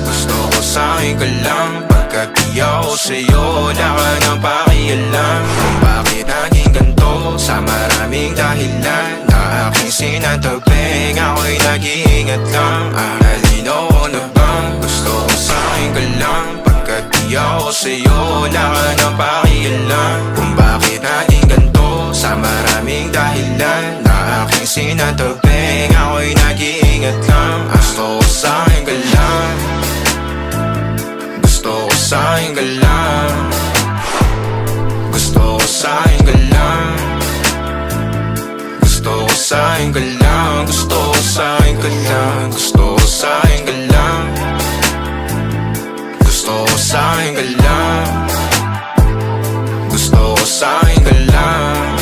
Gusto ko sa'kin ka lang, pagkat di ako sa'yo wala ka nang pakialam. Kung bakit naging ganito, sa maraming dahilan na aking sinatabing, ako'y nag-iingat lang. Nalinaw ko na bang gusto ko sa'kin ka lang, pagkat di ako sa'yo wala ka nang pakialam. Kung bakit naging ganito, sa maraming dahilan na aking sinatabing, ako'y nag-iingat lang. Gusto ko sa'kin ka lang, gusto ko sa'kin ka lang, gusto ko sa'kin ka lang, gusto ko sa'kin ka lang, gusto ko sa'kin ka lang, gusto ko sa'kin ka lang, gusto ko sa'kin ka lang, gusto ko sa'kin ka lang,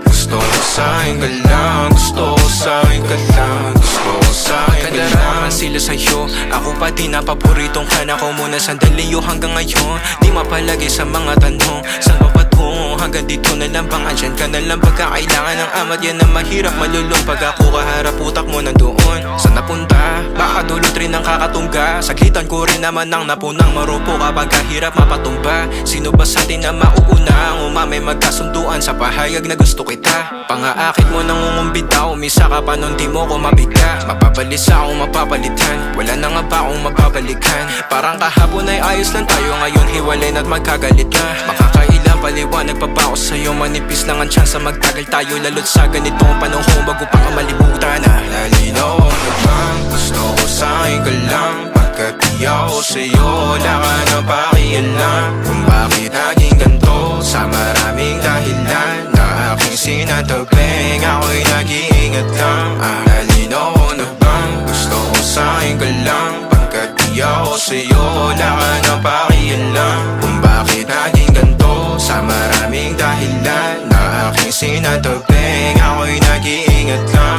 gusto ko sa'kin ka lang, gusto ko sa'kin ka lang, gusto ko sa'kin ka lang. Sila sa'yo, ako pa din na paboritong ka na ko muna sandali yo hanggang ngayon. Di mapalagi sa mga tanong, saan ba patungo? Hanggang dito na lang bang andyan ka na lang pagka kailangan ng amat? Yan ang mahirap malulong pag ako kaharap utak mo nandoon. Saan napunta? Baka dulot rin ang kakatungga. Saglitan ko rin naman ang napunang marupo kapag kahirap mapatumba. Sino ba sa atin na mauuna ang umamay magkasunduan sa pahayag na gusto kita? Pangaakit mo nang umumbita, umisa ka pa nun di mo ko mabigla. Mapabalisa akong mapapalitan, wala na nga ba akong mapabalikan? Parang kahapon ay ayos lang tayo, ngayon hiwalay na't magkagalit na. Makakailang paliwanag pa ba ako sa'yo, manipis lang ang tsansa magtagal tayo. Lalo't sa ganitong panahon bago pa ka malibutan na. Nalinaw ko na bang gusto ko sa'kin ka lang, pagkat di ako sa'yo wala ka nang pakialam. Kung bakit naging ganito, sa maraming dahilan na aking sinatabing, ako'y nag-iingat lang. Nalinaw ko na bang gusto ko sa'kin ka lang, pagkat di ako sa'yo wala ka nang pakialam. Kung bakit naging ganito, sa maraming dahilan na aking sinatabing, ako'y nag-iingat lang.